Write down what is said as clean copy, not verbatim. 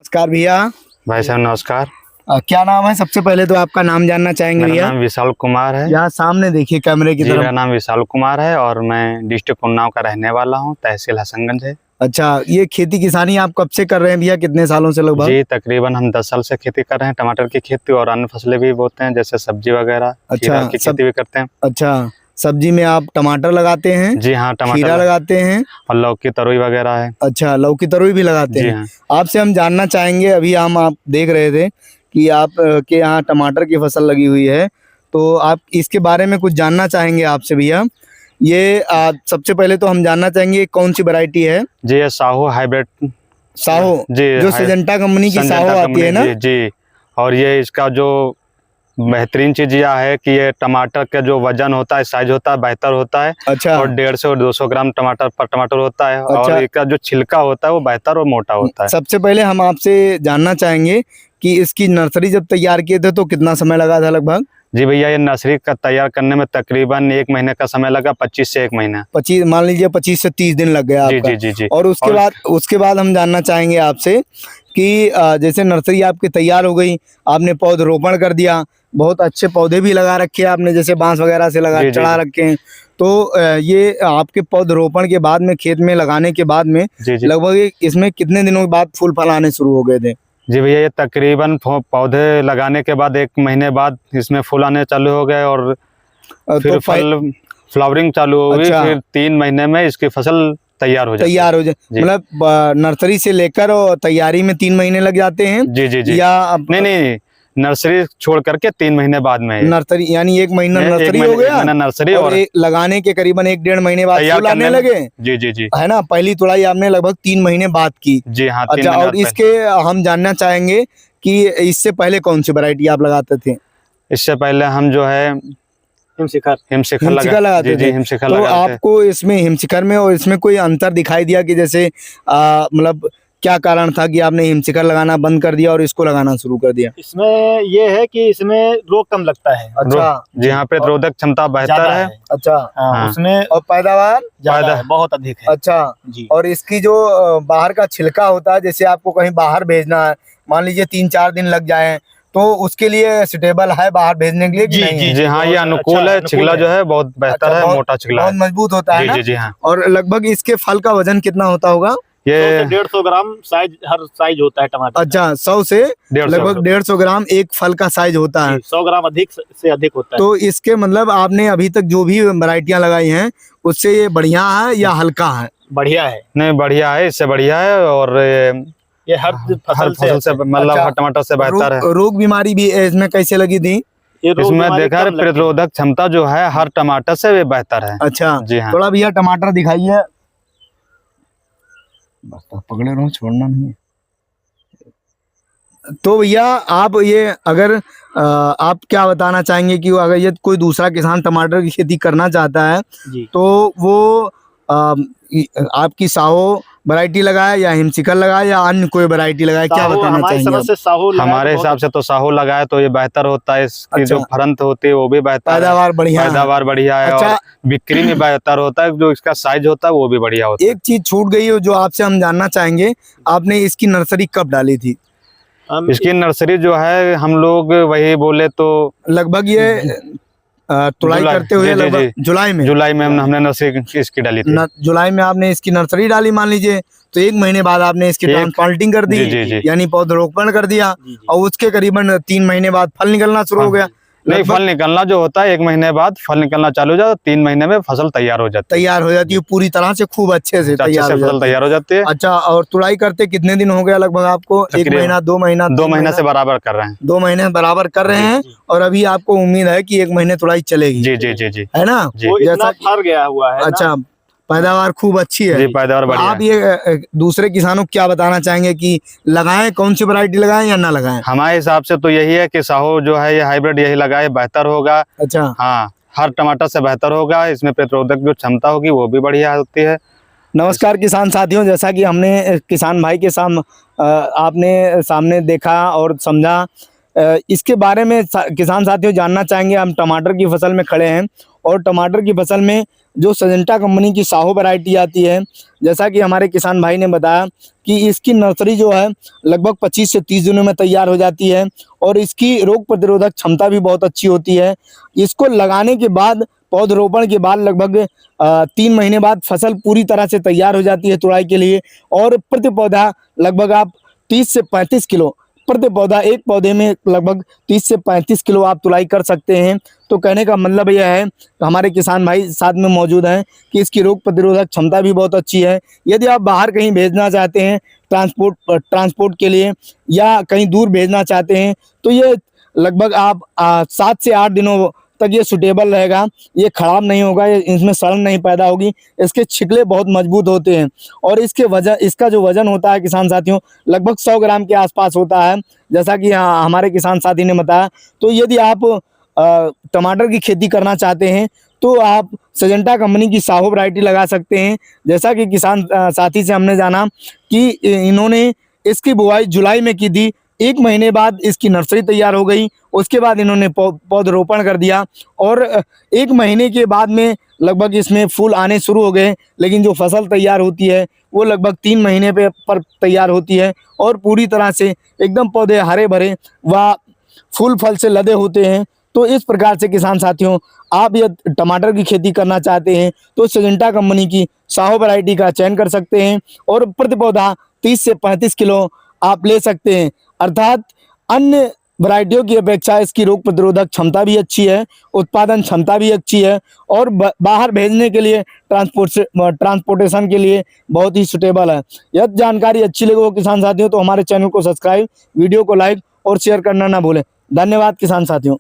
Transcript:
नमस्कार भैया। भाई साहब नमस्कार। क्या नाम है? सबसे पहले तो आपका नाम जानना चाहेंगे मेरा भैया। नाम विशाल कुमार है। यहाँ सामने देखिए कैमरे की जी, तरफ। मेरा नाम विशाल कुमार है और मैं डिस्ट्रिक्ट उन्नाव का रहने वाला हूँ, तहसील हसनगंज है। अच्छा, ये खेती किसानी आप कब से कर रहे हैं भैया? कितने सालों से लगभग? जी, तकरीबन हम 10 साल से खेती कर रहे हैं। टमाटर की खेती और अन्य फसलें भी बोते हैं, जैसे सब्जी वगैरह, खीरा की खेती भी करते हैं। अच्छा, सब्जी में आप टमाटर लगाते हैं? जी हाँ, टमाटर खीरा लगाते हैं और लौकी तरोई वगैरह है। अच्छा, लौकी तरोई भी लगाते जी हैं। हाँ। आपसे हम जानना चाहेंगे, अभी आप देख रहे थे कि आप के यहाँ टमाटर की फसल लगी हुई है, तो आप इसके बारे में कुछ जानना चाहेंगे आपसे भैया। ये सबसे पहले तो हम जानना चाहेंगे कौन सी वैरायटी है? जी, ये साहू हाइब्रिड। साहो, जी, जो सिजेंटा कंपनी की साहो आती है ना? जी जी। और ये इसका जो बेहतरीन चीज यह है कि ये टमाटर का जो वजन होता है, साइज होता है, बेहतर होता है। अच्छा। और 150 और 200 ग्राम टमाटर होता है। अच्छा। और इसका जो छिलका होता है वो बेहतर और मोटा होता है। सबसे पहले हम आपसे जानना चाहेंगे कि इसकी नर्सरी जब तैयार किए थे तो कितना समय लगा था लगभग? जी भैया, ये नर्सरी का तैयार करने में तकरीबन 1 महीने का समय लगा, 25 से 1 महीना। 25, मान लीजिए 25 से 30 दिन लग गया जी आपका। जी जी जी। और उसके बाद हम जानना चाहेंगे आपसे कि जैसे नर्सरी आपकी तैयार हो गई, आपने पौधरोपण कर दिया, बहुत अच्छे पौधे भी लगा रखे हैं आपने, जैसे बांस वगैरह से लगा चढ़ा रखे हैं, तो ये आपके पौधरोपण के बाद में, खेत में लगाने के बाद में लगभग इसमें कितने दिनों के बाद फूल फल आने शुरू हो गए थे? जी भैया, ये तकरीबन पौधे लगाने के बाद 1 महीने बाद इसमें फूल आने चालू हो गए और फिर फ्लावरिंग चालू हो गई। अच्छा। फिर 3 महीने में इसकी फसल तैयार हो जाए। मतलब नर्सरी से लेकर और तैयारी में 3 महीने लग जाते हैं? जी जी जी। या नहीं, नर्सरी छोड़ करके 3 महीने बाद में नर्सरी, यानी 1 महीना नर्सरी हो गया, नर्सरी और लगाने के करीबन 1-1.5 महीने बाद फूल आने लगे। जी जी जी, है ना? पहली तुड़ाई आपने लगभग 3 महीने बाद की। जी हाँ। अच्छा, और इसके हम जानना चाहेंगे कि इससे पहले कौन सी वैरायटी आप लगाते थे? इससे पहले हम जो है हिमशिखर लगाते थे। तो आपको इसमें हिमशिखर में और इसमें कोई अंतर दिखाई दिया कि जैसे मतलब क्या कारण था कि आपने हिमशिखर लगाना बंद कर दिया और इसको लगाना शुरू कर दिया? इसमें ये है कि इसमें रोग कम लगता है। अच्छा। जी हाँ, प्रतिरोधक क्षमता बेहतर है। अच्छा। हाँ। उसमें और पैदावार ज्यादा है, बहुत अधिक है। अच्छा जी। और इसकी जो बाहर का छिलका होता है, जैसे आपको कहीं बाहर भेजना है, मान लीजिए 3-4 दिन लग जाए, तो उसके लिए सुटेबल है बाहर भेजने के लिए? जी जी हाँ, ये अनुकूल है। छिलका जो है बहुत बेहतर है, मोटा छिलका, बहुत मजबूत होता है ना? जी जी हाँ। और लगभग इसके फल का वजन कितना होता होगा? ये 150 ग्राम साइज, हर साइज होता है टमाटर। अच्छा, 100 से लगभग 150 ग्राम एक फल का साइज होता है। 100 ग्राम अधिक से अधिक होता है। तो इसके मतलब आपने अभी तक जो भी वैरायटियां लगाई हैं उससे ये बढ़िया है या हल्का है? बढ़िया है। नहीं, बढ़िया है, इससे बढ़िया है। और ये हर फसल से मतलब हर टमाटर से बेहतर है। रोग बीमारी भी इसमें कैसे लगी थी? इसमें देखा है प्रतिरोधक क्षमता जो है हर टमाटर से बेहतर है। अच्छा जी हाँ। थोड़ा भैया टमाटर दिखाइए, बस पकड़े रहो, छोड़ना नहीं। तो भैया आप ये अगर आप क्या बताना चाहेंगे कि अगर ये कोई दूसरा किसान टमाटर की खेती करना चाहता है तो वो आपकी साहो वैरायटी लगाए या हिमशिखर लगाए या अन्य कोई वैरायटी लगाए, क्या बताना चाहेंगे? हमारे हिसाब से तो साहो लगाए तो ये बेहतर होता है। इसकी जो फरंत होती है वो भी बेहतर, पैदावार बढ़िया है। अच्छा। और बिक्री में बेहतर होता है, जो इसका साइज होता है वो भी बढ़िया होता है। एक चीज छूट गई है जो आपसे हम जानना चाहेंगे, आपने इसकी नर्सरी कब डाली थी? इसकी नर्सरी जो है हम लोग वही बोले तो लगभग ये तुड़ाई करते हुए लगभग जुलाई में हमने नर्सरी इसकी डाली थी। जुलाई में आपने इसकी नर्सरी डाली, मान लीजिए, तो 1 महीने बाद आपने इसकी ट्रांसप्लांटिंग कर दी, यानी पौधरोपण कर दिया, और उसके करीबन 3 महीने बाद फल निकलना शुरू हो गया। नहीं, फल निकलना जो होता है 1 महीने बाद फल निकलना चालू हो जाता है, 3 महीने में फसल तैयार हो जाती है पूरी तरह से, खूब अच्छे से फसल तैयार हो जाती है। अच्छा, और तुड़ाई करते कितने दिन हो गया लगभग आपको? 1 महीना, 2 महीना? 2 महीना से बराबर कर रहे हैं। 2 महीने बराबर कर रहे हैं, और अभी आपको उम्मीद है कि 1 महीने तुड़ाई चलेगी? जी जी जी जी, है ना? जैसा फर गया हुआ है। अच्छा, पैदावार खूब अच्छी है। जी, पैदावार बढ़िया है। आप ये दूसरे किसानों को क्या बताना चाहेंगे कि लगाएं, कौन सी वैरायटी लगाएं या ना लगाएं? हमारे हिसाब से तो यही है कि साहो जो है ये हाइब्रिड यही लगाए, बेहतर होगा। अच्छा हाँ, हर टमाटर से बेहतर होगा। इसमें प्रतिरोधक जो क्षमता होगी वो भी बढ़िया होती है। नमस्कार किसान साथियों, जैसा कि हमने किसान भाई के आपने सामने देखा और समझा, इसके बारे में किसान साथियों जानना चाहेंगे। हम टमाटर की फसल में खड़े हैं और टमाटर की फसल में जो सजेंटा कंपनी की साहो वैरायटी आती है, जैसा कि हमारे किसान भाई ने बताया कि इसकी नर्सरी जो है लगभग 25 से 30 दिनों में तैयार हो जाती है और इसकी रोग प्रतिरोधक क्षमता भी बहुत अच्छी होती है। इसको लगाने के बाद, पौधरोपण के बाद लगभग 3 महीने बाद फसल पूरी तरह से तैयार हो जाती है तुड़ाई के लिए और प्रति पौधा लगभग आप 30 से 35 किलो प्रति पौधा, एक पौधे में लगभग 30 से 35 किलो आप तुड़ाई कर सकते हैं। तो कहने का मतलब यह है, हमारे किसान भाई साथ में मौजूद हैं, कि इसकी रोग प्रतिरोधक क्षमता भी बहुत अच्छी है। यदि आप बाहर कहीं भेजना चाहते हैं ट्रांसपोर्ट के लिए या कहीं दूर भेजना चाहते हैं तो ये लगभग आप 7 से 8 दिनों तक ये सूटेबल रहेगा। ये खराब नहीं होगा, इसमें सड़न नहीं पैदा होगी। इसके छिकले बहुत मजबूत होते हैं और इसका जो वजन होता है किसान साथियों लगभग 100 ग्राम के आसपास होता है, जैसा कि हमारे किसान साथी ने बताया। तो यदि आप टमाटर की खेती करना चाहते हैं तो आप सजेंटा कंपनी की साहो वैरायटी लगा सकते हैं। जैसा कि किसान साथी से हमने जाना कि इन्होंने इसकी बुआई जुलाई में की थी, 1 महीने बाद इसकी नर्सरी तैयार हो गई, उसके बाद इन्होंने पौधरोपण कर दिया और 1 महीने के बाद में लगभग इसमें फूल आने शुरू हो गए। लेकिन जो फसल तैयार होती है वो लगभग 3 महीने पर तैयार होती है और पूरी तरह से एकदम पौधे हरे भरे व फूल फल से लदे होते हैं। तो इस प्रकार से किसान साथियों, आप ये टमाटर की खेती करना चाहते हैं तो सजेंटा कंपनी की साहो वैरायटी का चयन कर सकते हैं और प्रति पौधा 30 से 35 किलो आप ले सकते हैं। अर्थात अन्य वैरायटियों की अपेक्षा इसकी रोग प्रतिरोधक क्षमता भी अच्छी है, उत्पादन क्षमता भी अच्छी है और बाहर भेजने के लिए ट्रांसपोर्टेशन के लिए बहुत ही सुटेबल है। यह जानकारी अच्छी लगे हो किसान साथियों तो हमारे चैनल को सब्सक्राइब, वीडियो को लाइक और शेयर करना ना भूलें। धन्यवाद किसान साथियों।